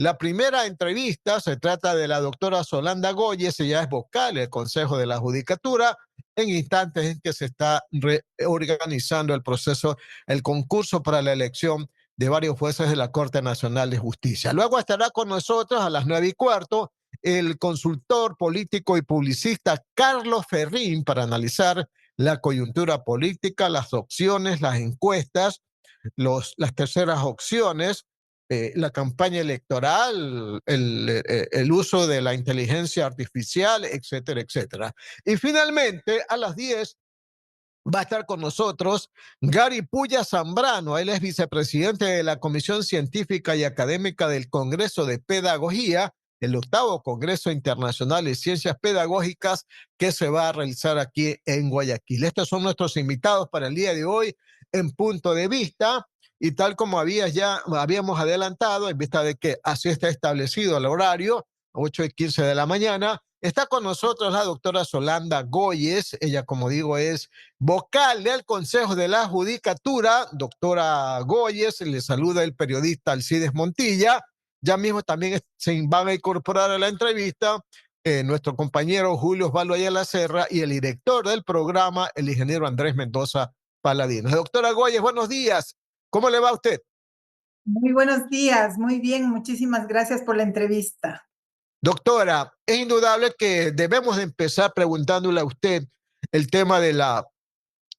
La primera entrevista se trata de la doctora Solanda Goyes, ella es vocal del Consejo de la Judicatura, en instantes en que se está reorganizando el proceso, el concurso para la elección de varios jueces de la Corte Nacional de Justicia. Luego estará con nosotros a las 9:15 el consultor político y publicista Carlos Ferrín para analizar la coyuntura política, las opciones, las encuestas, las terceras opciones, la campaña electoral, el uso de la inteligencia artificial, etcétera, etcétera. Y finalmente, a las 10 va a estar con nosotros Gary Puya Zambrano. Él es vicepresidente de la Comisión Científica y Académica del Congreso de Pedagogía, el 8º Congreso Internacional de Ciencias Pedagógicas que se va a realizar aquí en Guayaquil. Estos son nuestros invitados para el día de hoy en Punto de Vista. Y tal como habíamos adelantado, en vista de que así está establecido el horario, 8:15 de la mañana, está con nosotros la doctora Solanda Goyes. Ella, como digo, es vocal del Consejo de la Judicatura. Doctora Goyes, le saluda el periodista Alcides Montilla. Ya mismo también se van a incorporar a la entrevista nuestro compañero Julio Osvaldo Ayala Serra y el director del programa, el ingeniero Andrés Mendoza Paladino. Doctora Goyes, buenos días. ¿Cómo le va a usted? Muy buenos días, muy bien, muchísimas gracias por la entrevista. Doctora, es indudable que debemos de empezar preguntándole a usted el tema de la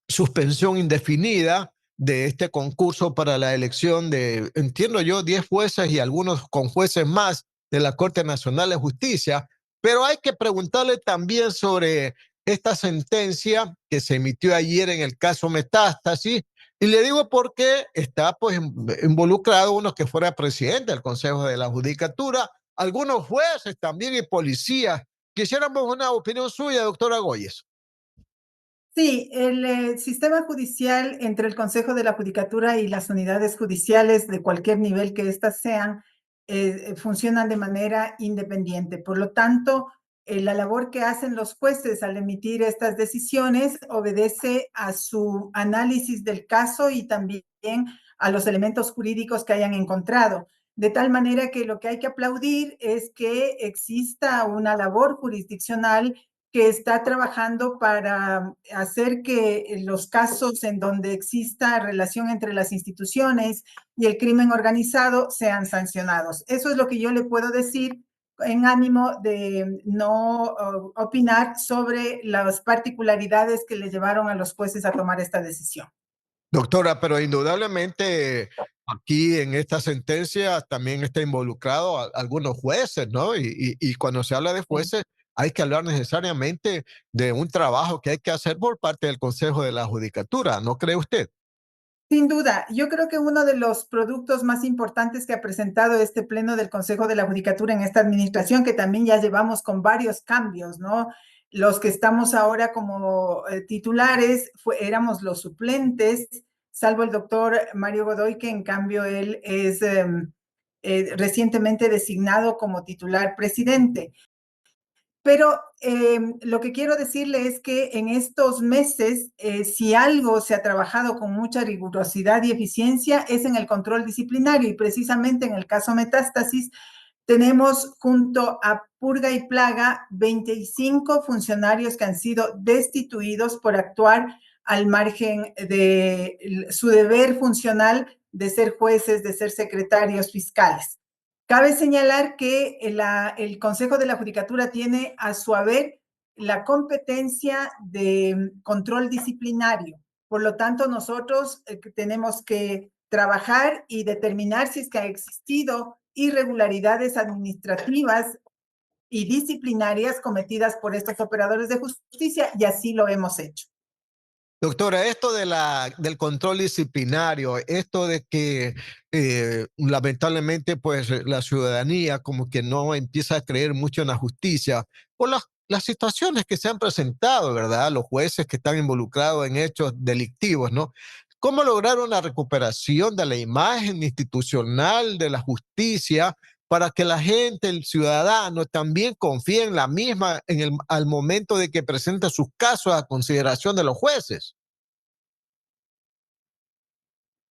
suspensión indefinida de este concurso para la elección de, entiendo yo, 10 jueces y algunos con jueces más de la Corte Nacional de Justicia, pero hay que preguntarle también sobre esta sentencia que se emitió ayer en el caso Metástasis, y le digo porque está pues involucrado uno que fuera presidente del Consejo de la Judicatura, algunos jueces también y policías. Quisiéramos una opinión suya, doctora Goyes. Sí, el sistema judicial entre el Consejo de la Judicatura y las unidades judiciales de cualquier nivel que éstas sean, funcionan de manera independiente. Por lo tanto, la labor que hacen los jueces al emitir estas decisiones obedece a su análisis del caso y también a los elementos jurídicos que hayan encontrado. De tal manera que lo que hay que aplaudir es que exista una labor jurisdiccional que está trabajando para hacer que los casos en donde exista relación entre las instituciones y el crimen organizado sean sancionados. Eso es lo que yo le puedo decir en ánimo de no opinar sobre las particularidades que le llevaron a los jueces a tomar esta decisión. Doctora, pero indudablemente aquí en esta sentencia también está involucrado algunos jueces, ¿no? Y cuando se habla de Sí. jueces, hay que hablar necesariamente de un trabajo que hay que hacer por parte del Consejo de la Judicatura, ¿no cree usted? Sin duda, yo creo que uno de los productos más importantes que ha presentado este pleno del Consejo de la Judicatura en esta administración, que también ya llevamos con varios cambios, ¿no? Los que estamos ahora como titulares éramos los suplentes, salvo el doctor Mario Godoy, que en cambio él es recientemente designado como titular presidente. Pero lo que quiero decirle es que en estos meses, si algo se ha trabajado con mucha rigurosidad y eficiencia, es en el control disciplinario y precisamente en el caso Metástasis, tenemos junto a Purga y Plaga 25 funcionarios que han sido destituidos por actuar al margen de su deber funcional de ser jueces, de ser secretarios fiscales. Cabe señalar que el Consejo de la Judicatura tiene a su haber la competencia de control disciplinario. Por lo tanto, nosotros tenemos que trabajar y determinar si es que ha existido irregularidades administrativas y disciplinarias cometidas por estos operadores de justicia, y así lo hemos hecho. Doctora, esto del control disciplinario, esto de que lamentablemente pues la ciudadanía como que no empieza a creer mucho en la justicia por las situaciones que se han presentado, ¿verdad? Los jueces que están involucrados en hechos delictivos, ¿no? ¿Cómo lograr una recuperación de la imagen institucional de la justicia para que la gente, el ciudadano, también confíe en la misma al momento de que presenta sus casos a consideración de los jueces?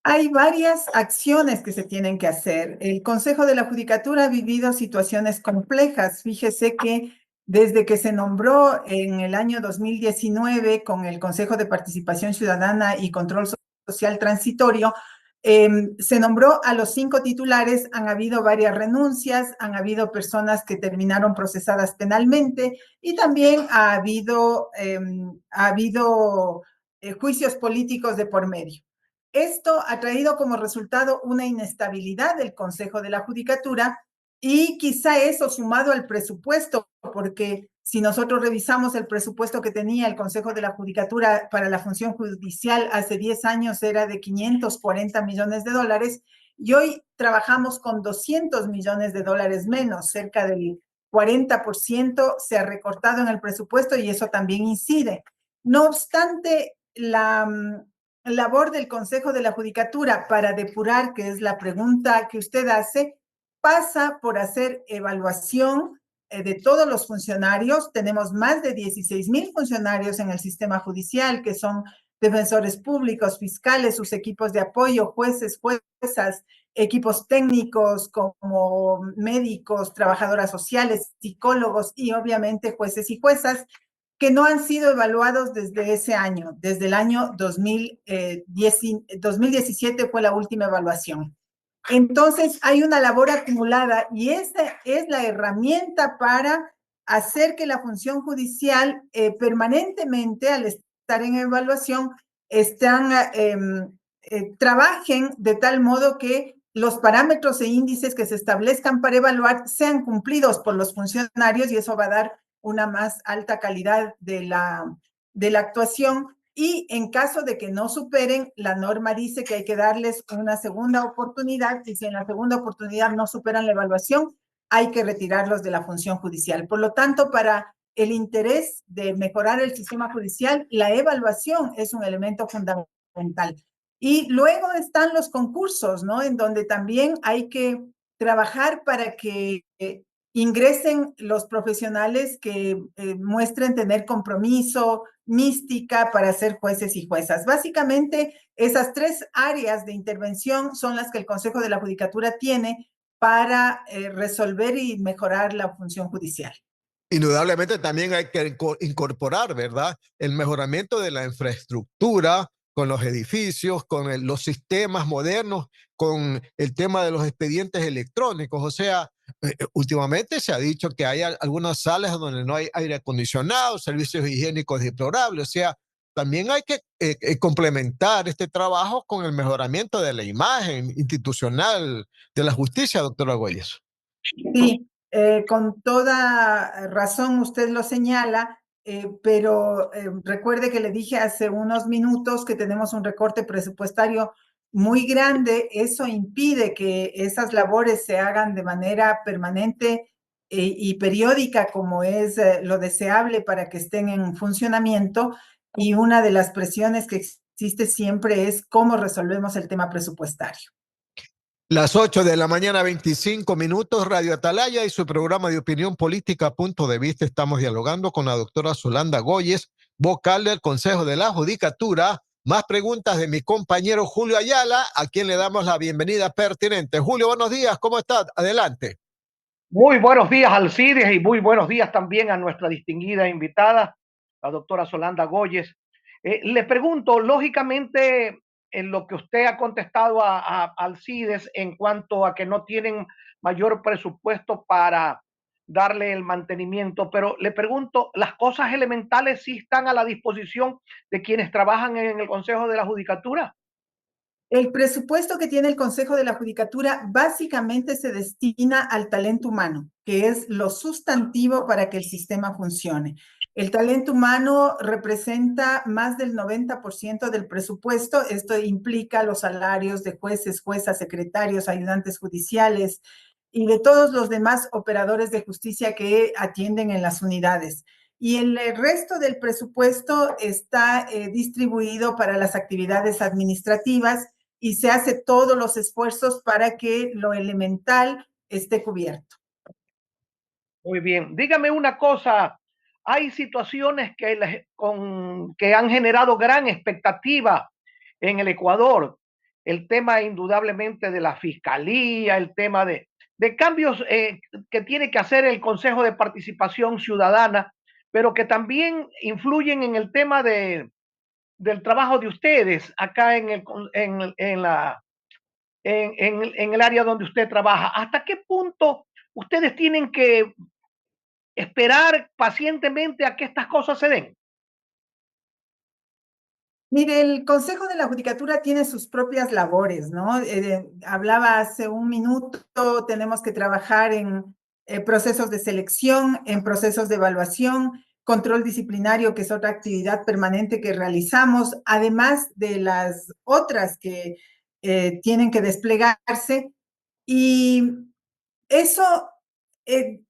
Hay varias acciones que se tienen que hacer. El Consejo de la Judicatura ha vivido situaciones complejas. Fíjese que desde que se nombró en el año 2019 con el Consejo de Participación Ciudadana y Control Social Transitorio, se nombró a los 5 titulares, han habido varias renuncias, han habido personas que terminaron procesadas penalmente y también ha habido juicios políticos de por medio. Esto ha traído como resultado una inestabilidad del Consejo de la Judicatura y quizá eso sumado al presupuesto, porque si nosotros revisamos el presupuesto que tenía el Consejo de la Judicatura para la función judicial hace 10 años era de 540 millones de dólares y hoy trabajamos con 200 millones de dólares menos, cerca del 40% se ha recortado en el presupuesto y eso también incide. No obstante, la labor del Consejo de la Judicatura para depurar, que es la pregunta que usted hace, pasa por hacer evaluación de todos los funcionarios. Tenemos más de 16,000 funcionarios en el sistema judicial, que son defensores públicos, fiscales, sus equipos de apoyo, jueces, juezas, equipos técnicos como médicos, trabajadoras sociales, psicólogos y obviamente jueces y juezas que no han sido evaluados desde ese año, desde el año 2017 fue la última evaluación. Entonces, hay una labor acumulada y esta es la herramienta para hacer que la función judicial permanentemente, al estar en evaluación, trabajen de tal modo que los parámetros e índices que se establezcan para evaluar sean cumplidos por los funcionarios y eso va a dar una más alta calidad de la actuación. Y en caso de que no superen, la norma dice que hay que darles una segunda oportunidad y si en la segunda oportunidad no superan la evaluación, hay que retirarlos de la función judicial. Por lo tanto, para el interés de mejorar el sistema judicial, la evaluación es un elemento fundamental. Y luego están los concursos, ¿no? En donde también hay que trabajar para que ingresen los profesionales que muestren tener compromiso, mística para ser jueces y juezas. Básicamente, esas 3 áreas de intervención son las que el Consejo de la Judicatura tiene para resolver y mejorar la función judicial. Indudablemente también hay que incorporar, ¿verdad? El mejoramiento de la infraestructura con los edificios, con los sistemas modernos, con el tema de los expedientes electrónicos. O sea, últimamente se ha dicho que hay algunas salas donde no hay aire acondicionado, servicios higiénicos deplorables. O sea, también hay que complementar este trabajo con el mejoramiento de la imagen institucional de la justicia, doctora Goyes. Sí, con toda razón usted lo señala, pero recuerde que le dije hace unos minutos que tenemos un recorte presupuestario muy grande. Eso impide que esas labores se hagan de manera permanente y periódica, como es lo deseable para que estén en funcionamiento. Y una de las presiones que existe siempre es cómo resolvemos el tema presupuestario. Las 8 de la mañana, 25 minutos, Radio Atalaya y su programa de opinión política, Punto de Vista. Estamos dialogando con la doctora Solanda Goyes, vocal del Consejo de la Judicatura. Más preguntas de mi compañero Julio Ayala, a quien le damos la bienvenida pertinente. Julio, buenos días, ¿cómo estás? Adelante. Muy buenos días, Alcides, y muy buenos días también a nuestra distinguida invitada, la doctora Solanda Goyes. Le pregunto, lógicamente, en lo que usted ha contestado a Alcides en cuanto a que no tienen mayor presupuesto para darle el mantenimiento, pero le pregunto, ¿las cosas elementales sí están a la disposición de quienes trabajan en el Consejo de la Judicatura? El presupuesto que tiene el Consejo de la Judicatura básicamente se destina al talento humano, que es lo sustantivo para que el sistema funcione. El talento humano representa más del 90% del presupuesto. Esto implica los salarios de jueces, juezas, secretarios, ayudantes judiciales y de todos los demás operadores de justicia que atienden en las unidades. Y el resto del presupuesto está distribuido para las actividades administrativas y se hace todos los esfuerzos para que lo elemental esté cubierto. Muy bien. Dígame una cosa. Hay situaciones que han generado gran expectativa en el Ecuador. el tema indudablemente de la fiscalía, el tema de cambios que tiene que hacer el Consejo de Participación Ciudadana, pero que también influyen en el tema del trabajo de ustedes acá en el área donde usted trabaja. ¿Hasta qué punto ustedes tienen que esperar pacientemente a que estas cosas se den? Mire, el Consejo de la Judicatura tiene sus propias labores, ¿no? Hablaba hace un minuto, tenemos que trabajar en procesos de selección, en procesos de evaluación, control disciplinario, que es otra actividad permanente que realizamos, además de las otras que tienen que desplegarse. Y eso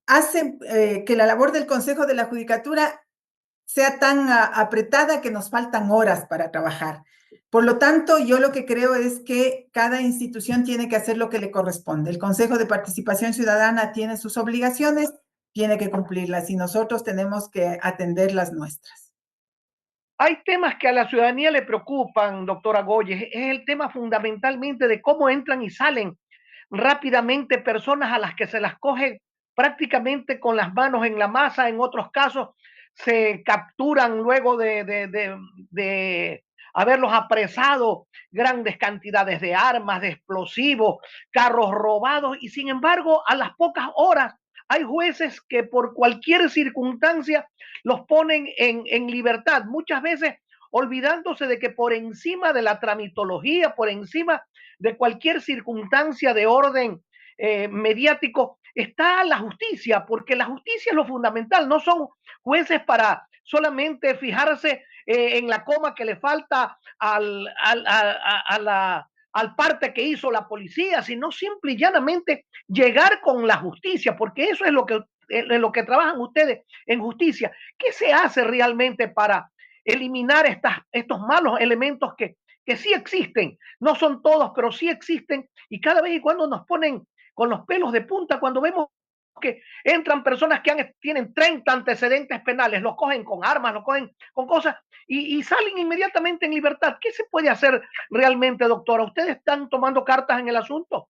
hace que la labor del Consejo de la Judicatura sea tan apretada que nos faltan horas para trabajar. Por lo tanto, yo lo que creo es que cada institución tiene que hacer lo que le corresponde. El Consejo de Participación Ciudadana tiene sus obligaciones, tiene que cumplirlas y nosotros tenemos que atender las nuestras. Hay temas que a la ciudadanía le preocupan, doctora Goyes. Es el tema fundamentalmente de cómo entran y salen rápidamente personas a las que se las coge prácticamente con las manos en la masa. En otros casos se capturan luego de haberlos apresado grandes cantidades de armas, de explosivos, carros robados y sin embargo a las pocas horas hay jueces que por cualquier circunstancia los ponen en libertad, muchas veces olvidándose de que por encima de la tramitología, por encima de cualquier circunstancia de orden mediático, está la justicia, porque la justicia es lo fundamental, no son jueces para solamente fijarse en la coma que le falta al parte que hizo la policía, sino simple y llanamente llegar con la justicia, porque eso es lo que trabajan ustedes en justicia. ¿Qué se hace realmente para eliminar estos malos elementos que sí existen? No son todos, pero sí existen y cada vez y cuando nos ponen con los pelos de punta cuando vemos que entran personas que tienen 30 antecedentes penales, los cogen con armas, los cogen con cosas y salen inmediatamente en libertad. ¿Qué se puede hacer realmente, doctora? ¿Ustedes están tomando cartas en el asunto?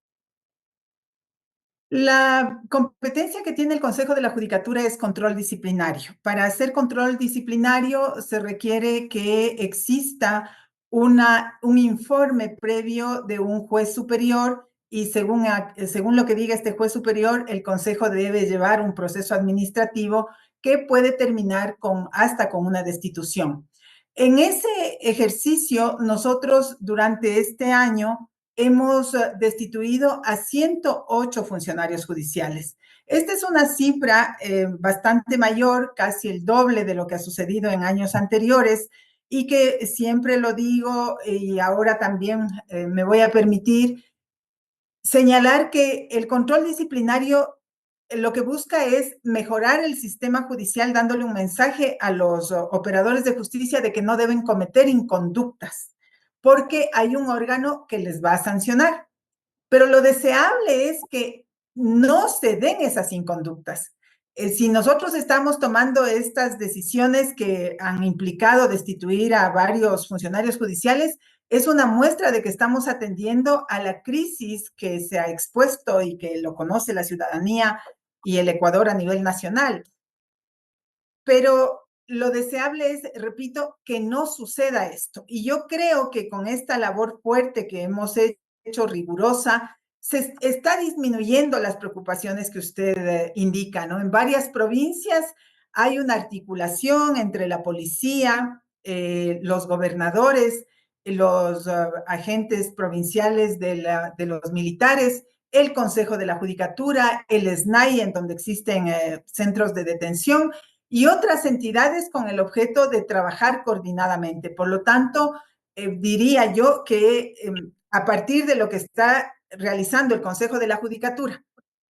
La competencia que tiene el Consejo de la Judicatura es control disciplinario. Para hacer control disciplinario se requiere que exista un informe previo de un juez superior y según lo que diga este juez superior, el Consejo debe llevar un proceso administrativo que puede terminar hasta con una destitución. En ese ejercicio, nosotros durante este año hemos destituido a 108 funcionarios judiciales. Esta es una cifra bastante mayor, casi el doble de lo que ha sucedido en años anteriores y que siempre lo digo y ahora también me voy a permitir señalar que el control disciplinario lo que busca es mejorar el sistema judicial dándole un mensaje a los operadores de justicia de que no deben cometer inconductas, porque hay un órgano que les va a sancionar. Pero lo deseable es que no se den esas inconductas. Si nosotros estamos tomando estas decisiones que han implicado destituir a varios funcionarios judiciales, es una muestra de que estamos atendiendo a la crisis que se ha expuesto y que lo conoce la ciudadanía y el Ecuador a nivel nacional. Pero lo deseable es, repito, que no suceda esto. Y yo creo que con esta labor fuerte que hemos hecho, rigurosa, se está disminuyendo las preocupaciones que usted indica, ¿no? En varias provincias hay una articulación entre la policía, los gobernadores, los agentes provinciales de los militares, el Consejo de la Judicatura, el SNAI, en donde existen centros de detención, y otras entidades con el objeto de trabajar coordinadamente. Por lo tanto, diría yo que a partir de lo que está realizando el Consejo de la Judicatura,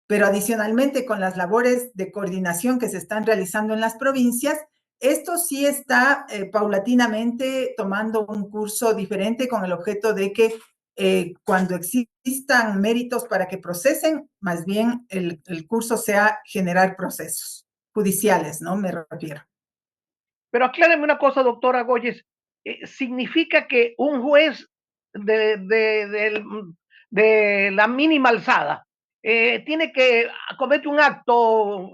pero adicionalmente con las labores de coordinación que se están realizando en las provincias, esto sí está paulatinamente tomando un curso diferente con el objeto de que cuando existan méritos para que procesen, más bien el curso sea generar procesos judiciales, ¿no? Me refiero. Pero acláreme una cosa, doctora Goyes. ¿Significa que un juez de la mínima alzada, tiene que cometer un acto,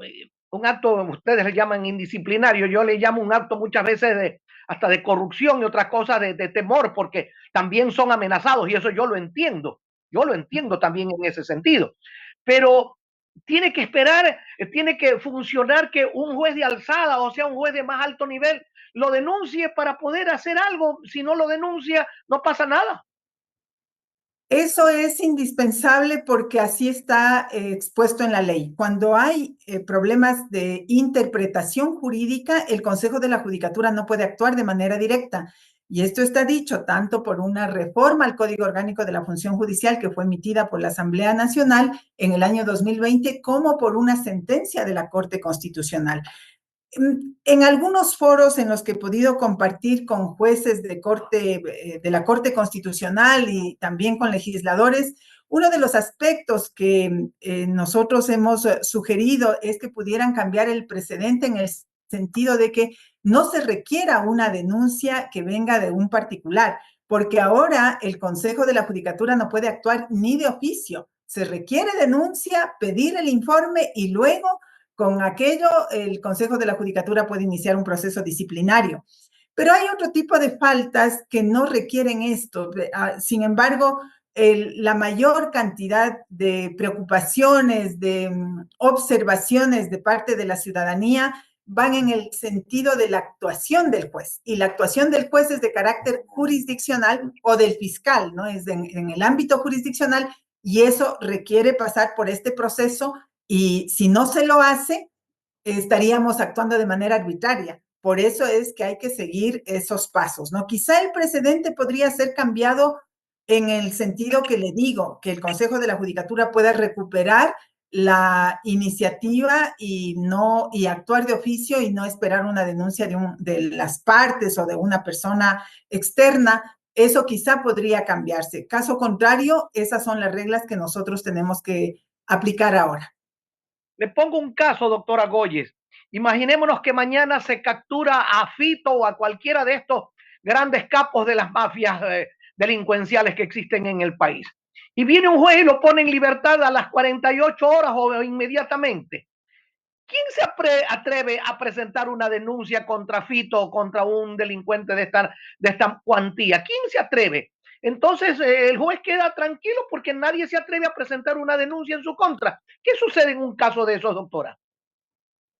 ustedes le llaman indisciplinario, yo le llamo un acto muchas veces hasta de corrupción y otras cosas de temor, porque también son amenazados y eso yo lo entiendo también en ese sentido, pero tiene que esperar, tiene que funcionar que un juez de alzada, o sea, un juez de más alto nivel, lo denuncie para poder hacer algo. Si no lo denuncia, no pasa nada. Eso es indispensable porque así está expuesto en la ley. Cuando hay problemas de interpretación jurídica, el Consejo de la Judicatura no puede actuar de manera directa. Y esto está dicho tanto por una reforma al Código Orgánico de la Función Judicial que fue emitida por la Asamblea Nacional en el año 2020, como por una sentencia de la Corte Constitucional. En algunos foros en los que he podido compartir con jueces de la Corte Constitucional y también con legisladores, uno de los aspectos que nosotros hemos sugerido es que pudieran cambiar el precedente en el sentido de que no se requiera una denuncia que venga de un particular, porque ahora el Consejo de la Judicatura no puede actuar ni de oficio. Se requiere denuncia, pedir el informe y luego con aquello, el Consejo de la Judicatura puede iniciar un proceso disciplinario. Pero hay otro tipo de faltas que no requieren esto. Sin embargo, la mayor cantidad de preocupaciones, de observaciones de parte de la ciudadanía van en el sentido de la actuación del juez. Y la actuación del juez es de carácter jurisdiccional o del fiscal, ¿no? Es en el ámbito jurisdiccional y eso requiere pasar por este proceso y si no se lo hace, estaríamos actuando de manera arbitraria. Por eso es que hay que seguir esos pasos, ¿no? Quizá el precedente podría ser cambiado en el sentido que le digo, que el Consejo de la Judicatura pueda recuperar la iniciativa y actuar de oficio y no esperar una denuncia de las partes o de una persona externa. Eso quizá podría cambiarse. Caso contrario, esas son las reglas que nosotros tenemos que aplicar ahora. Le pongo un caso, doctora Goyes. Imaginémonos que mañana se captura a Fito o a cualquiera de estos grandes capos de las mafias delincuenciales que existen en el país. Y viene un juez y lo pone en libertad a las 48 horas o inmediatamente. ¿Quién se atreve a presentar una denuncia contra Fito o contra un delincuente de esta cuantía? ¿Quién se atreve? Entonces el juez queda tranquilo porque nadie se atreve a presentar una denuncia en su contra. ¿Qué sucede en un caso de esos, doctora?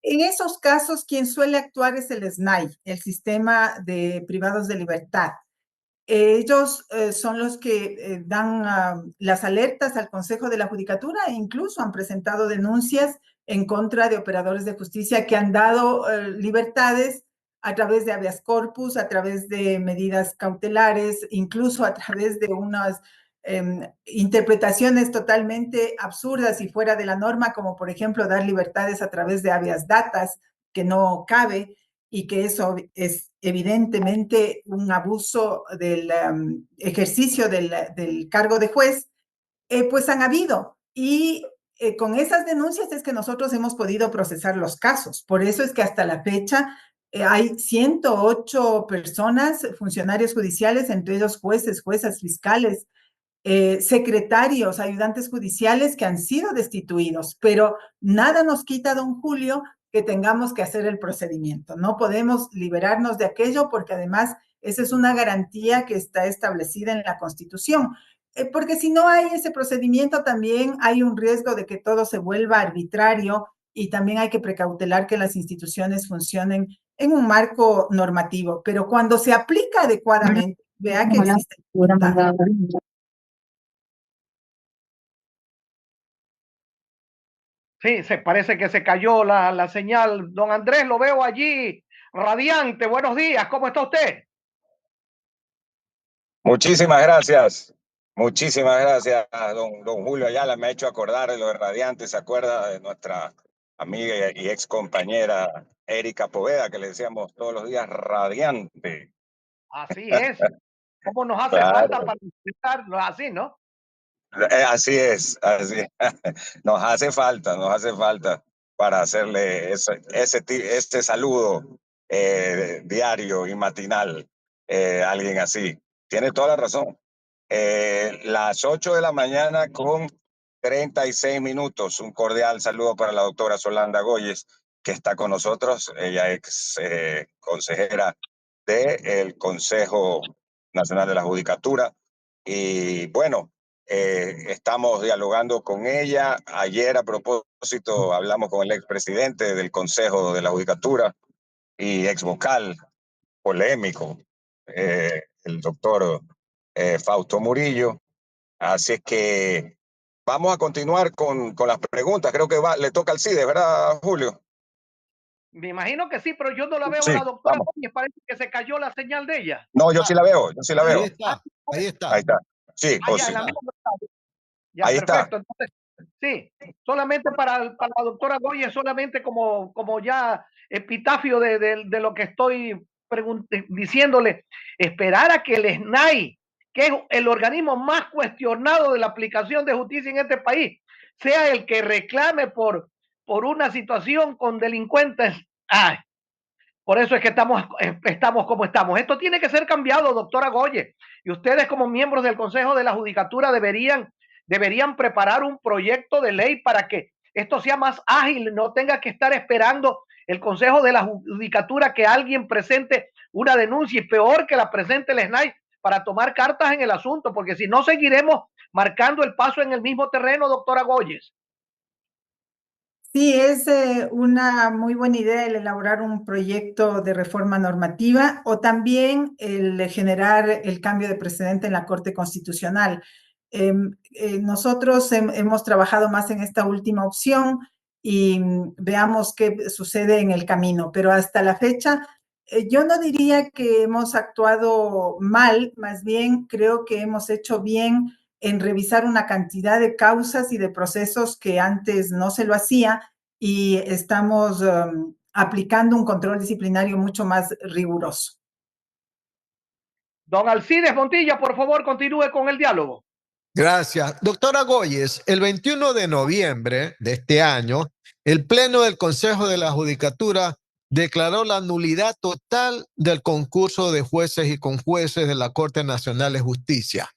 En esos casos, quien suele actuar es el SNAI, el Sistema de Privados de Libertad. Ellos son los que dan las alertas al Consejo de la Judicatura e incluso han presentado denuncias en contra de operadores de justicia que han dado libertades a través de habeas corpus, a través de medidas cautelares, incluso a través de unas interpretaciones totalmente absurdas y fuera de la norma, como por ejemplo dar libertades a través de habeas datas, que no cabe y que eso es evidentemente un abuso del ejercicio del cargo de juez, pues han habido. Y con esas denuncias es que nosotros hemos podido procesar los casos. Por eso es que hasta la fecha hay 108 personas, funcionarios judiciales, entre ellos jueces, juezas, fiscales, secretarios, ayudantes judiciales que han sido destituidos, pero nada nos quita, don Julio, que tengamos que hacer el procedimiento. No podemos liberarnos de aquello porque además esa es una garantía que está establecida en la Constitución. Porque si no hay ese procedimiento, también hay un riesgo de que todo se vuelva arbitrario y también hay que precautelar que las instituciones funcionen en un marco normativo. Pero cuando se aplica adecuadamente, vea que existe voluntad. Sí, se parece que se cayó la señal. Don Andrés, lo veo allí, radiante. Buenos días, ¿cómo está usted? Muchísimas gracias. Muchísimas gracias, don Julio Ayala. Me ha hecho acordar de lo de Radiante. ¿Se acuerda de nuestra amiga y ex compañera Erika Poveda, que le decíamos todos los días Radiante? Así es. ¿Cómo nos hace falta Claro. para explicarlo así, no? Así es, así es. Nos hace falta para hacerle este saludo diario y matinal a alguien así. Tiene toda la razón. las 8 de la mañana con 36 minutos. Un cordial saludo para la doctora Solanda Goyes, que está con nosotros. Ella es consejera del Consejo Nacional de la Judicatura. Y bueno, estamos dialogando con ella. Ayer, a propósito, hablamos con el expresidente del Consejo de la Judicatura y ex vocal polémico, el doctor Fausto Murillo. Así es que vamos a continuar con las preguntas. Creo que le toca al CIDE, ¿verdad, Julio? Me imagino que sí, pero yo no la veo a Sí, la doctora vamos. Gómez, parece que se cayó la señal de ella. No, yo sí la veo, yo sí la Ahí veo. está, ahí está. Ahí está. Sí, Ah, ya, sí. en la misma pantalla. Ya, Ahí está. perfecto. Entonces, sí, solamente para la doctora Goya, solamente como ya epitafio de lo que estoy diciéndole, esperar a que el SNAI, que es el organismo más cuestionado de la aplicación de justicia en este país, sea el que reclame por una situación con delincuentes. Ay, por eso es que estamos como estamos. Esto tiene que ser cambiado, doctora Goye. Y ustedes como miembros del Consejo de la Judicatura deberían preparar un proyecto de ley para que esto sea más ágil, no tenga que estar esperando el Consejo de la Judicatura que alguien presente una denuncia y peor que la presente el SNAI para tomar cartas en el asunto, porque si no seguiremos marcando el paso en el mismo terreno, doctora Goyes. Sí, es una muy buena idea el elaborar un proyecto de reforma normativa o también el generar el cambio de precedente en la Corte Constitucional. Nosotros hemos trabajado más en esta última opción y veamos qué sucede en el camino, pero hasta la fecha yo no diría que hemos actuado mal, más bien creo que hemos hecho bien en revisar una cantidad de causas y de procesos que antes no se lo hacía y estamos aplicando un control disciplinario mucho más riguroso. Don Alcides Montilla, por favor, continúe con el diálogo. Gracias. Doctora Goyes, el 21 de noviembre de este año, el Pleno del Consejo de la Judicatura declaró la nulidad total del concurso de jueces y conjueces de la Corte Nacional de Justicia.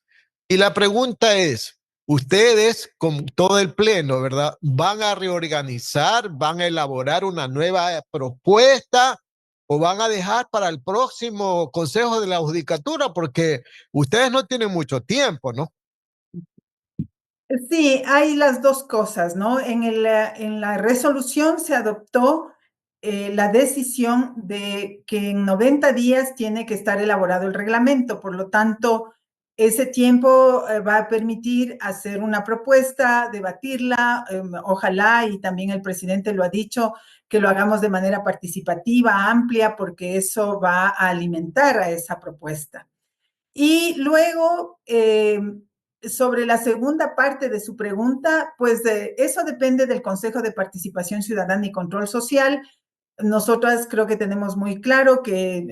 Y la pregunta es, ustedes, con todo el Pleno, ¿verdad? ¿Van a reorganizar, van a elaborar una nueva propuesta o van a dejar para el próximo Consejo de la Judicatura? Porque ustedes no tienen mucho tiempo, ¿no? Sí, hay las dos cosas, ¿no? En la resolución se adoptó la decisión de que en 90 días tiene que estar elaborado el reglamento, por lo tanto, ese tiempo va a permitir hacer una propuesta, debatirla, ojalá, y también el presidente lo ha dicho, que lo hagamos de manera participativa, amplia, porque eso va a alimentar a esa propuesta. Y luego, sobre la segunda parte de su pregunta, pues eso depende del Consejo de Participación Ciudadana y Control Social. Nosotras creo que tenemos muy claro que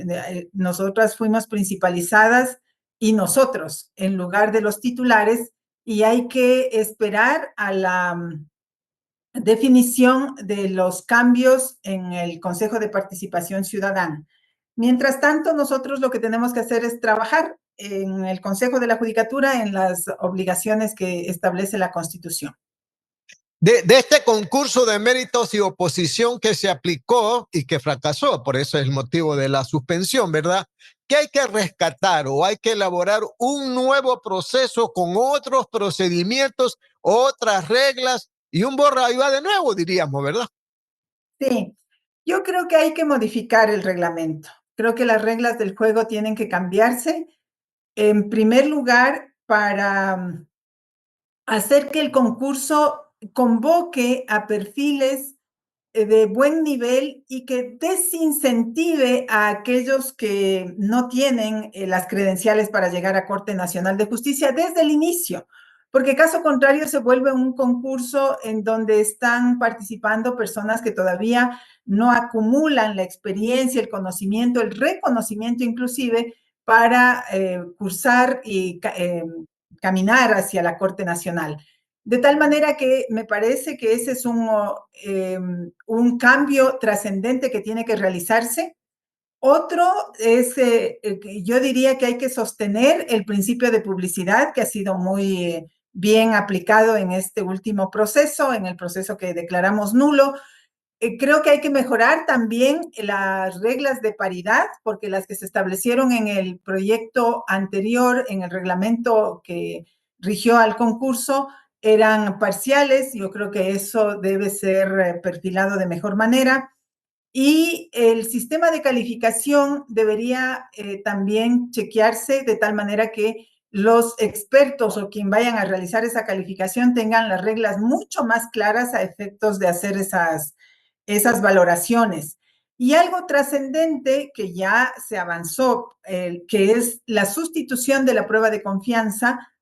nosotras fuimos principalizadas y nosotros en lugar de los titulares y hay que esperar a la definición de los cambios en el Consejo de Participación Ciudadana. Mientras tanto, nosotros lo que tenemos que hacer es trabajar en el Consejo de la Judicatura en las obligaciones que establece la Constitución. De este concurso de méritos y oposición que se aplicó y que fracasó, por eso es el motivo de la suspensión, ¿verdad? ¿Qué hay que rescatar o hay que elaborar un nuevo proceso con otros procedimientos, otras reglas y un borra y va de nuevo, diríamos, ¿verdad? Sí, yo creo que hay que modificar el reglamento. Creo que las reglas del juego tienen que cambiarse. En primer lugar, para hacer que el concurso convoque a perfiles de buen nivel y que desincentive a aquellos que no tienen las credenciales para llegar a Corte Nacional de Justicia desde el inicio, porque caso contrario se vuelve un concurso en donde están participando personas que todavía no acumulan la experiencia, el conocimiento, el reconocimiento inclusive para cursar y caminar hacia la Corte Nacional. De tal manera que me parece que ese es un cambio trascendente que tiene que realizarse. Otro es, yo diría que hay que sostener el principio de publicidad, que ha sido muy bien aplicado en este último proceso, en el proceso que declaramos nulo. Creo que hay que mejorar también las reglas de paridad, porque las que se establecieron en el proyecto anterior, en el reglamento que rigió al concurso, eran parciales. Yo creo que eso debe ser perfilado de mejor manera. Y el sistema de calificación debería también chequearse de tal manera que los expertos o quien vayan a realizar esa calificación tengan las reglas mucho más claras a efectos de hacer esas valoraciones. Y algo trascendente que ya se avanzó, que es la sustitución de la prueba de confianza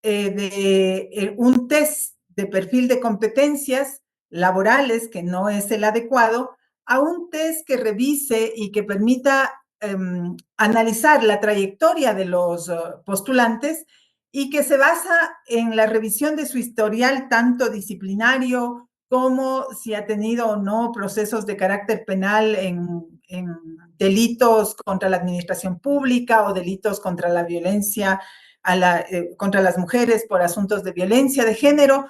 de un test de perfil de competencias laborales, que no es el adecuado, a un test que revise y que permita analizar la trayectoria de los postulantes y que se basa en la revisión de su historial, tanto disciplinario como si ha tenido o no procesos de carácter penal en delitos contra la administración pública o delitos contra la violencia contra las mujeres por asuntos de violencia de género,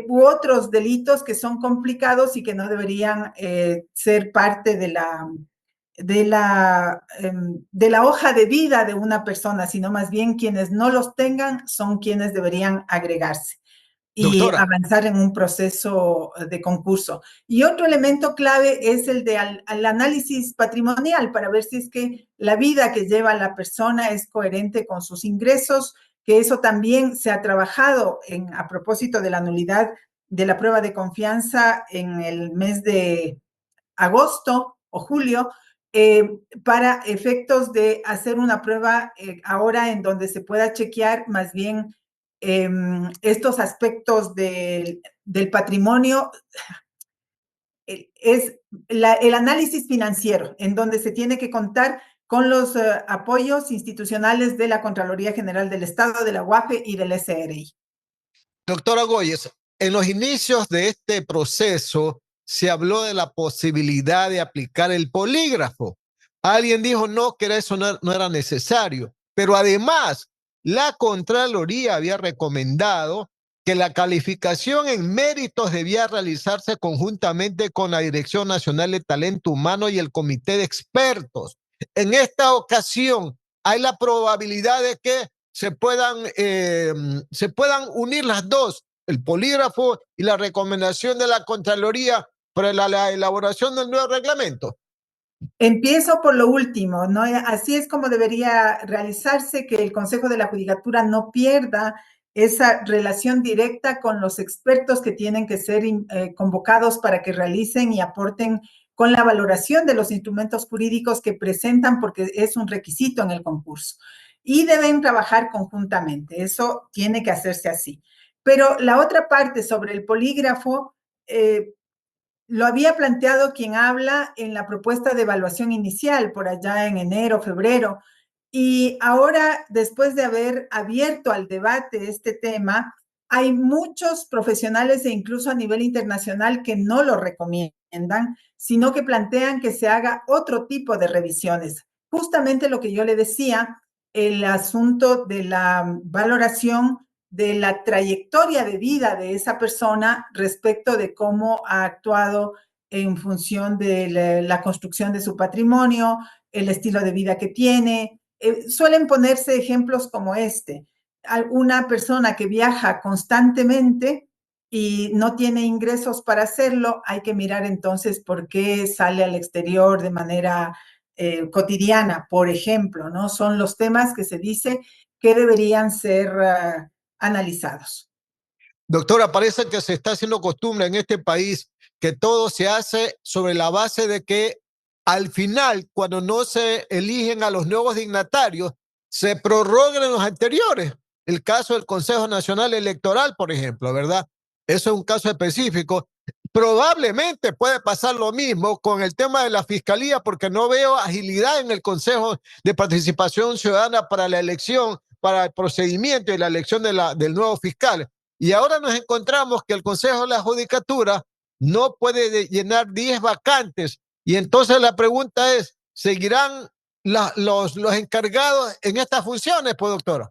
u otros delitos que son complicados y que no deberían ser parte de la hoja de vida de una persona, sino más bien quienes no los tengan son quienes deberían agregarse y Doctora, avanzar en un proceso de concurso. Y otro elemento clave es el de al análisis patrimonial para ver si es que la vida que lleva la persona es coherente con sus ingresos, que eso también se ha trabajado a propósito de la nulidad de la prueba de confianza en el mes de agosto o julio, para efectos de hacer una prueba ahora en donde se pueda chequear más bien estos aspectos del patrimonio. Es el análisis financiero, en donde se tiene que contar con los apoyos institucionales de la Contraloría General del Estado, de la UAFE y del SRI. doctora Goyes, en los inicios de este proceso se habló de la posibilidad de aplicar el polígrafo. Alguien dijo no, que eso no era necesario, pero además la Contraloría había recomendado que la calificación en méritos debía realizarse conjuntamente con la Dirección Nacional de Talento Humano y el Comité de Expertos. En esta ocasión hay la probabilidad de que se puedan unir las dos, el polígrafo y la recomendación de la Contraloría para la elaboración del nuevo reglamento. Empiezo por lo último, ¿no? Así es como debería realizarse, que el Consejo de la Judicatura no pierda esa relación directa con los expertos que tienen que ser convocados para que realicen y aporten con la valoración de los instrumentos jurídicos que presentan, porque es un requisito en el concurso. Y deben trabajar conjuntamente, eso tiene que hacerse así. Pero la otra parte sobre el polígrafo, lo había planteado quien habla en la propuesta de evaluación inicial, por allá en enero, febrero, y ahora, después de haber abierto al debate este tema, hay muchos profesionales e incluso a nivel internacional que no lo recomiendan, sino que plantean que se haga otro tipo de revisiones. Justamente lo que yo le decía, el asunto de la valoración de la trayectoria de vida de esa persona respecto de cómo ha actuado en función de la construcción de su patrimonio, el estilo de vida que tiene. Suelen ponerse ejemplos como este. Una persona que viaja constantemente y no tiene ingresos para hacerlo, hay que mirar entonces por qué sale al exterior de manera cotidiana, por ejemplo, ¿no? Son los temas que se dice que deberían ser analizados. Doctora, parece que se está haciendo costumbre en este país que todo se hace sobre la base de que al final, cuando no se eligen a los nuevos dignatarios, se prorroguen los anteriores. El caso del Consejo Nacional Electoral, por ejemplo, ¿verdad? Eso es un caso específico. Probablemente puede pasar lo mismo con el tema de la fiscalía, porque no veo agilidad en el Consejo de Participación Ciudadana para la elección, para el procedimiento y la elección del nuevo fiscal. Y ahora nos encontramos que el Consejo de la Judicatura no puede llenar 10 vacantes. Y entonces la pregunta es, ¿seguirán los encargados en estas funciones, pues, doctora?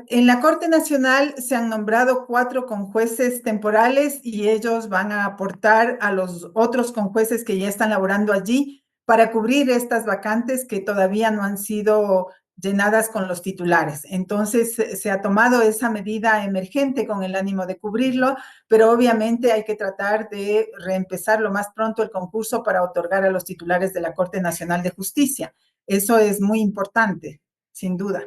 En la Corte Nacional se han nombrado 4 conjueces temporales y ellos van a aportar a los otros conjueces que ya están laborando allí para cubrir estas vacantes que todavía no han sido llenadas con los titulares. Entonces, se ha tomado esa medida emergente con el ánimo de cubrirlo, pero obviamente hay que tratar de reempezar lo más pronto el concurso para otorgar a los titulares de la Corte Nacional de Justicia. Eso es muy importante, sin duda.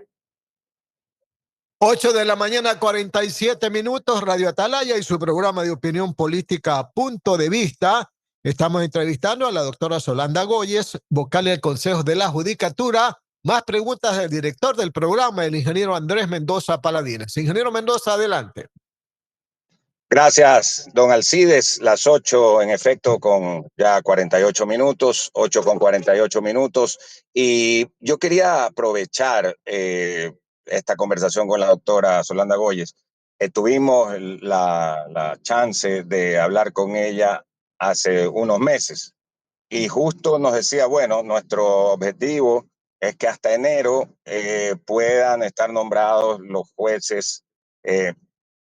8 de la mañana, 47 minutos, Radio Atalaya y su programa de opinión política Punto de Vista. Estamos entrevistando a la doctora Solanda Goyes, vocal del Consejo de la Judicatura. Más preguntas del director del programa, el ingeniero Andrés Mendoza Paladines. Ingeniero Mendoza, adelante. Gracias, don Alcides. Las 8, en efecto, con ya 48 minutos, 8 con 48 minutos. Y yo quería aprovechar esta conversación con la doctora Solanda Goyes. Tuvimos la chance de hablar con ella hace unos meses y justo nos decía, bueno, nuestro objetivo es que hasta enero puedan estar nombrados los jueces,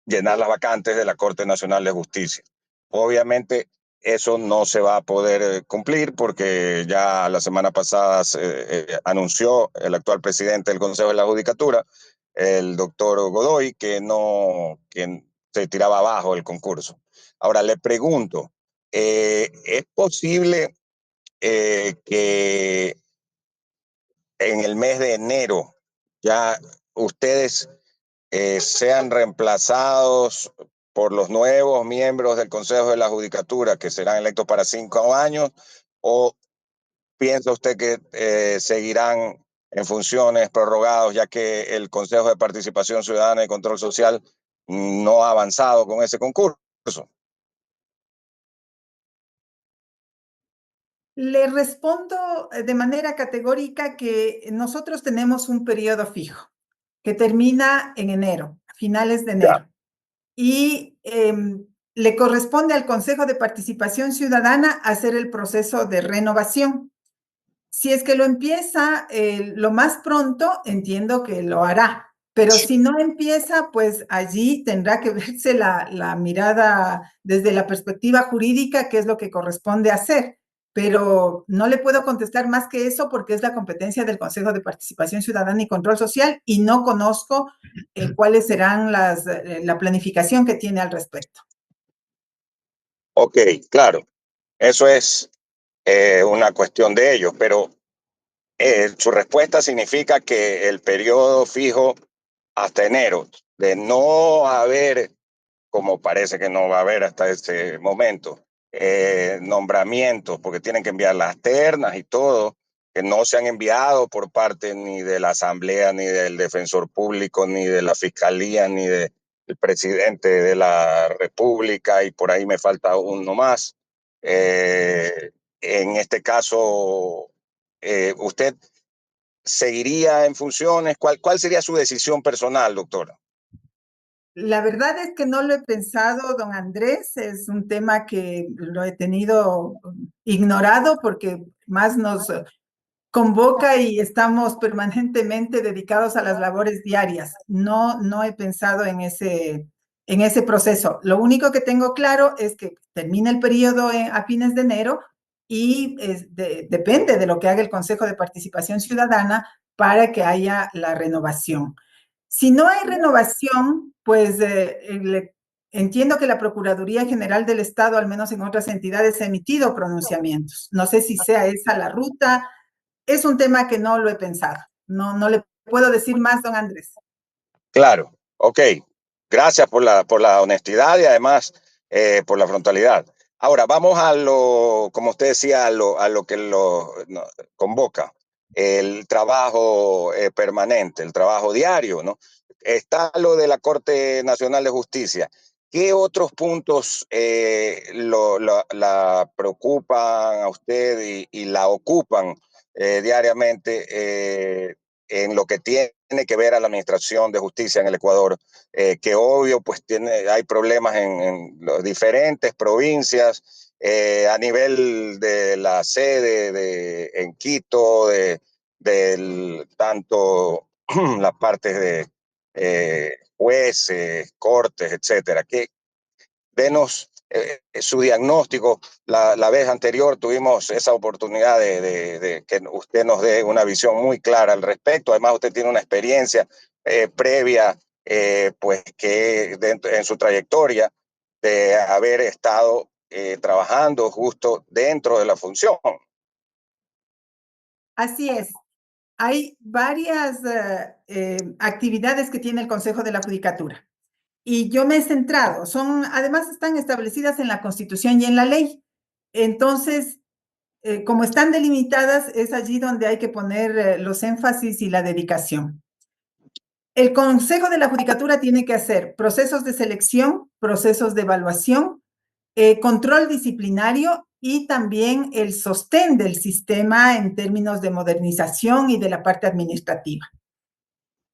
llenar las vacantes de la Corte Nacional de Justicia. Obviamente eso no se va a poder cumplir porque ya la semana pasada anunció el actual presidente del Consejo de la Judicatura, el doctor Godoy, que se tiraba abajo el concurso. Ahora le pregunto, ¿es posible que en el mes de enero ya ustedes sean reemplazados por los nuevos miembros del Consejo de la Judicatura que serán electos para 5 años, o piensa usted que seguirán en funciones prorrogados ya que el Consejo de Participación Ciudadana y Control Social no ha avanzado con ese concurso? Le respondo de manera categórica que nosotros tenemos un periodo fijo que termina en enero, a finales de enero. Y le corresponde al Consejo de Participación Ciudadana hacer el proceso de renovación. Si es que lo empieza lo más pronto, entiendo que lo hará. Pero si no empieza, pues allí tendrá que verse la mirada desde la perspectiva jurídica, qué es lo que corresponde hacer. Pero no le puedo contestar más que eso porque es la competencia del Consejo de Participación Ciudadana y Control Social y no conozco cuáles serán la planificación que tiene al respecto. Ok, claro, eso es una cuestión de ellos, pero su respuesta significa que el periodo fijo hasta enero, de no haber, como parece que no va a haber hasta ese momento, nombramientos, porque tienen que enviar las ternas y todo, que no se han enviado por parte ni de la Asamblea, ni del Defensor Público, ni de la Fiscalía, ni del presidente de la República, y por ahí me falta uno más. En este caso, ¿usted seguiría en funciones? ¿Cuál sería su decisión personal, doctora? La verdad es que no lo he pensado, don Andrés. Es un tema que lo he tenido ignorado porque más nos convoca y estamos permanentemente dedicados a las labores diarias. No he pensado en ese proceso. Lo único que tengo claro es que termina el periodo a fines de enero y depende de lo que haga el Consejo de Participación Ciudadana para que haya la renovación. Si no hay renovación, pues entiendo que la Procuraduría General del Estado, al menos en otras entidades, ha emitido pronunciamientos. No sé si sea esa la ruta. Es un tema que no lo he pensado. No le puedo decir más, don Andrés. Claro, ok. Gracias por la honestidad y además por la frontalidad. Ahora, vamos a lo, como usted decía, a lo que no, convoca, el trabajo permanente, el trabajo diario, ¿no? Está lo de la Corte Nacional de Justicia. ¿Qué otros puntos la preocupan a usted y la ocupan diariamente en lo que tiene que ver a la administración de justicia en el Ecuador? Que obvio pues hay problemas en las diferentes provincias a nivel de la sede en Quito, tanto las partes de jueces, cortes, etcétera. Denos su diagnóstico. La vez anterior tuvimos esa oportunidad de que usted nos dé una visión muy clara al respecto. Además, usted tiene una experiencia previa, pues que en su trayectoria de haber estado trabajando justo dentro de la función. Así es. Hay varias actividades que tiene el Consejo de la Judicatura. Y yo me he centrado, además están establecidas en la Constitución y en la ley. Entonces, como están delimitadas, es allí donde hay que poner los énfasis y la dedicación. El Consejo de la Judicatura tiene que hacer procesos de selección, procesos de evaluación, control disciplinario y también el sostén del sistema en términos de modernización y de la parte administrativa.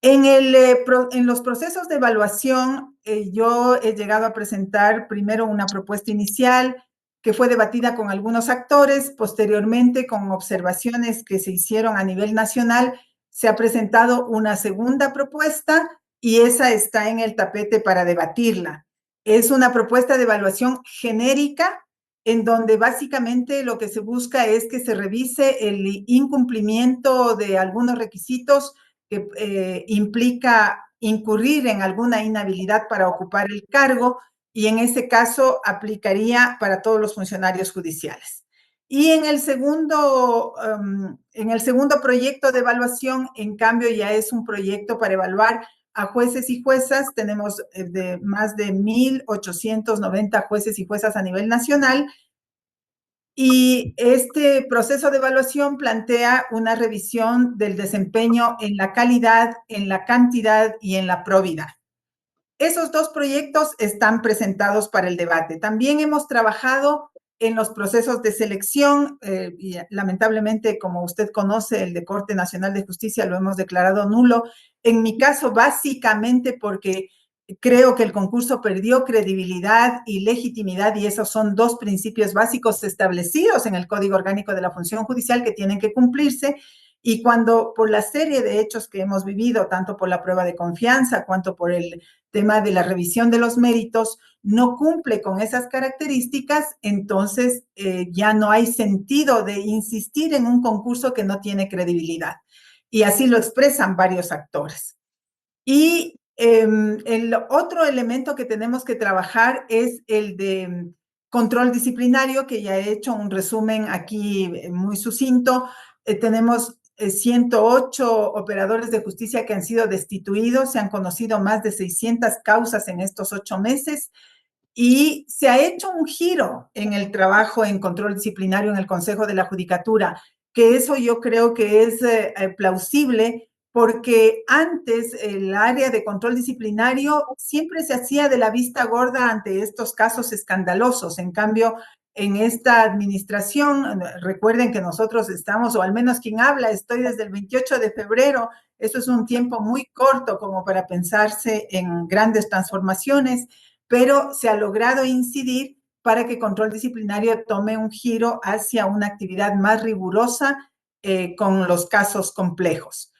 En los procesos de evaluación, yo he llegado a presentar primero una propuesta inicial que fue debatida con algunos actores, posteriormente con observaciones que se hicieron a nivel nacional, se ha presentado una segunda propuesta y esa está en el tapete para debatirla. Es una propuesta de evaluación genérica en donde básicamente lo que se busca es que se revise el incumplimiento de algunos requisitos que implica incurrir en alguna inhabilidad para ocupar el cargo y en ese caso aplicaría para todos los funcionarios judiciales. Y en el segundo proyecto de evaluación, en cambio, ya es un proyecto para evaluar a jueces y juezas. Tenemos de más de 1.890 jueces y juezas a nivel nacional. Y este proceso de evaluación plantea una revisión del desempeño en la calidad, en la cantidad y en la probidad. Esos dos proyectos están presentados para el debate. También hemos trabajado en los procesos de selección y lamentablemente, como usted conoce, el de Corte Nacional de Justicia lo hemos declarado nulo. En mi caso, básicamente porque creo que el concurso perdió credibilidad y legitimidad y esos son dos principios básicos establecidos en el Código Orgánico de la Función Judicial que tienen que cumplirse. Y cuando por la serie de hechos que hemos vivido, tanto por la prueba de confianza cuanto por el tema de la revisión de los méritos, no cumple con esas características, entonces ya no hay sentido de insistir en un concurso que no tiene credibilidad. Y así lo expresan varios actores. Y el otro elemento que tenemos que trabajar es el de control disciplinario, que ya he hecho un resumen aquí muy sucinto. Tenemos 108 operadores de justicia que han sido destituidos, se han conocido más de 600 causas en estos 8 meses y se ha hecho un giro en el trabajo en control disciplinario en el Consejo de la Judicatura, que eso yo creo que es plausible porque antes el área de control disciplinario siempre se hacía de la vista gorda ante estos casos escandalosos. En cambio, en esta administración, recuerden que nosotros estamos, o al menos quien habla, estoy desde el 28 de febrero, eso es un tiempo muy corto como para pensarse en grandes transformaciones, pero se ha logrado incidir para que control disciplinario tome un giro hacia una actividad más rigurosa con los casos complejos.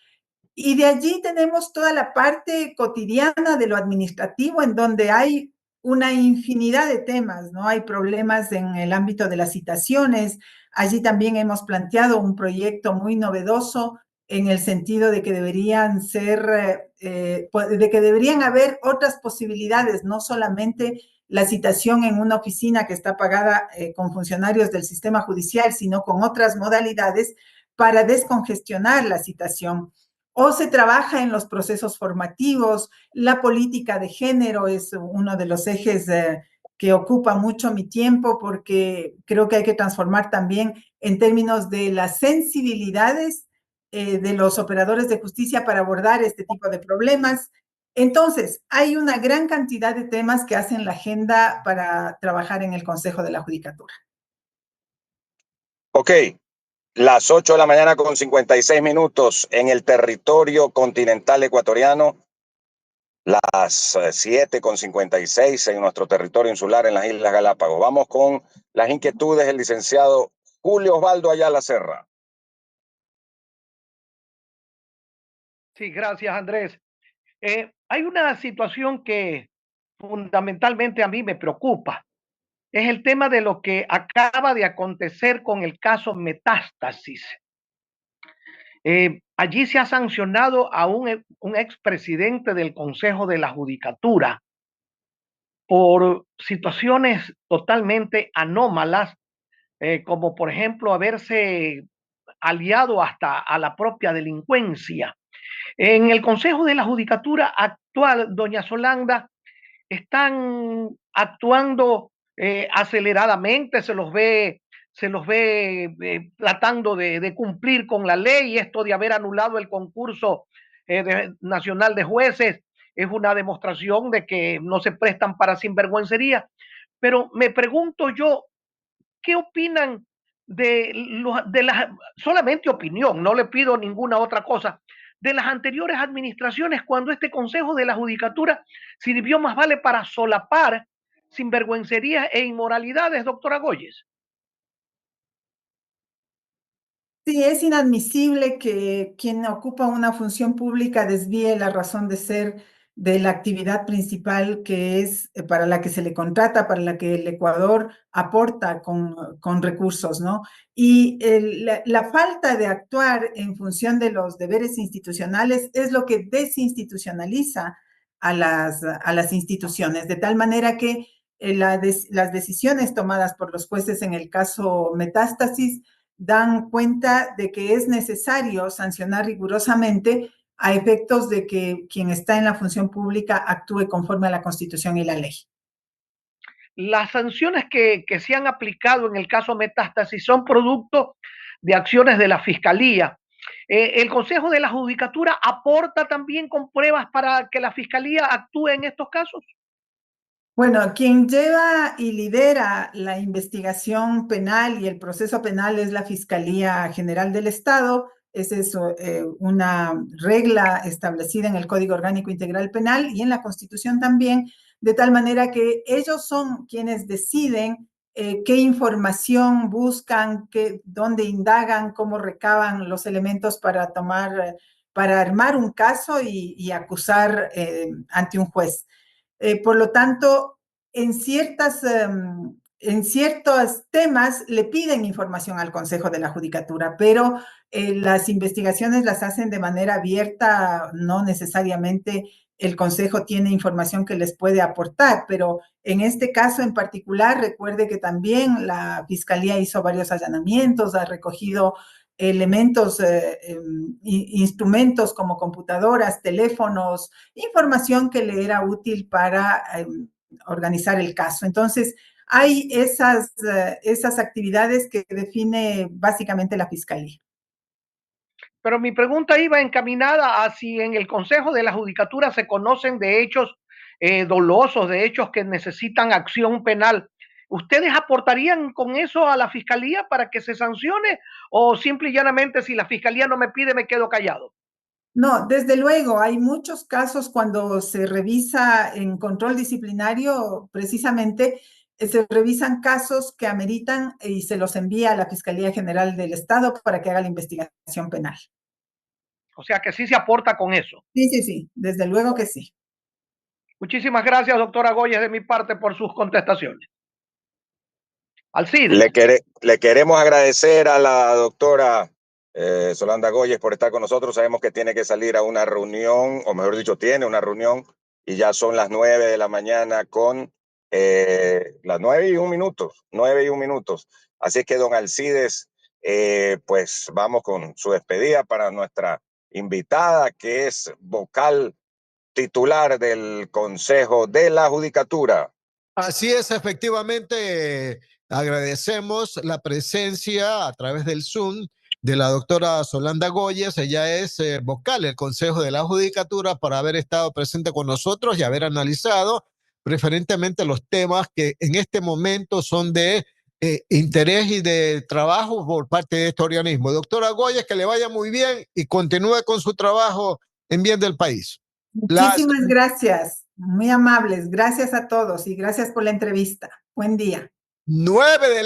Y de allí tenemos toda la parte cotidiana de lo administrativo, en donde hay una infinidad de temas, ¿no? Hay problemas en el ámbito de las citaciones. Allí también hemos planteado un proyecto muy novedoso en el sentido de que deberían ser, de que deberían haber otras posibilidades, no solamente la citación en una oficina que está pagada con funcionarios del sistema judicial, sino con otras modalidades para descongestionar la citación. O se trabaja en los procesos formativos, la política de género es uno de los ejes que ocupa mucho mi tiempo porque creo que hay que transformar también en términos de las sensibilidades de los operadores de justicia para abordar este tipo de problemas. Entonces, hay una gran cantidad de temas que hacen la agenda para trabajar en el Consejo de la Judicatura. Ok, las 8 de la mañana con 56 minutos en el territorio continental ecuatoriano. las 7:56 en nuestro territorio insular en las Islas Galápagos. Vamos con las inquietudes del licenciado Julio Osvaldo Ayala Serra. Sí, gracias, Andrés. Hay una situación que fundamentalmente a mí me preocupa. Es el tema de lo que acaba de acontecer con el caso Metástasis. Allí se ha sancionado a un expresidente del Consejo de la Judicatura por situaciones totalmente anómalas, como por ejemplo haberse aliado hasta a la propia delincuencia. En el Consejo de la Judicatura actual, doña Solanda, están actuando aceleradamente, tratando de cumplir con la ley. Esto de haber anulado el concurso nacional de jueces es una demostración de que no se prestan para sinvergüencería. Pero me pregunto yo, ¿qué opinan de las, solamente opinión, no le pido ninguna otra cosa, de las anteriores administraciones cuando este Consejo de la Judicatura sirvió más vale para solapar sinvergüencerías e inmoralidades, doctora Goyes? Sí, es inadmisible que quien ocupa una función pública desvíe la razón de ser de la actividad principal que es para la que se le contrata, para la que el Ecuador aporta con recursos, ¿no? Y la falta de actuar en función de los deberes institucionales es lo que desinstitucionaliza a las instituciones, de tal manera que las decisiones tomadas por los jueces en el caso Metástasis dan cuenta de que es necesario sancionar rigurosamente a efectos de que quien está en la función pública actúe conforme a la Constitución y la ley. Las sanciones que se han aplicado en el caso Metástasis son producto de acciones de la Fiscalía. El Consejo de la Judicatura aporta también con pruebas para que la Fiscalía actúe en estos casos. Bueno, quien lleva y lidera la investigación penal y el proceso penal es la Fiscalía General del Estado. Es eso, una regla establecida en el Código Orgánico Integral Penal y en la Constitución también, de tal manera que ellos son quienes deciden qué información buscan, dónde indagan, cómo recaban los elementos para para armar un caso y acusar ante un juez. Por lo tanto, en, en ciertos temas le piden información al Consejo de la Judicatura, pero las investigaciones las hacen de manera abierta, no necesariamente el Consejo tiene información que les puede aportar, pero en este caso en particular, recuerde que también la Fiscalía hizo varios allanamientos, ha recogido elementos, instrumentos como computadoras, teléfonos, información que le era útil para organizar el caso. Entonces, hay esas actividades que define básicamente la Fiscalía. Pero mi pregunta iba encaminada a si en el Consejo de la Judicatura se conocen de hechos dolosos, de hechos que necesitan acción penal. ¿Ustedes aportarían con eso a la Fiscalía para que se sancione o simple y llanamente si la Fiscalía no me pide me quedo callado? No, desde luego, hay muchos casos cuando se revisa en control disciplinario, precisamente se revisan casos que ameritan y se los envía a la Fiscalía General del Estado para que haga la investigación penal. O sea que sí se aporta con eso. Sí, sí, sí, desde luego que sí. Muchísimas gracias, doctora Goyes, de mi parte por sus contestaciones. Le, Alcides. le queremos agradecer a la doctora Solanda Goyes por estar con nosotros. Sabemos que tiene que salir a una reunión, o mejor dicho, tiene una reunión, y ya son las 9 de la mañana con las 9:01, 9:01. Así que, don Alcides, pues vamos con su despedida para nuestra invitada, que es vocal titular del Consejo de la Judicatura. Así es, efectivamente, agradecemos la presencia a través del Zoom de la doctora Solanda Goyes. Ella es vocal del Consejo de la Judicatura, para haber estado presente con nosotros y haber analizado preferentemente los temas que en este momento son de interés y de trabajo por parte de este organismo. Doctora Goyes, que le vaya muy bien y continúe con su trabajo en bien del país. Muchísimas gracias, muy amables. Gracias a todos y gracias por la entrevista. Buen día. 9 de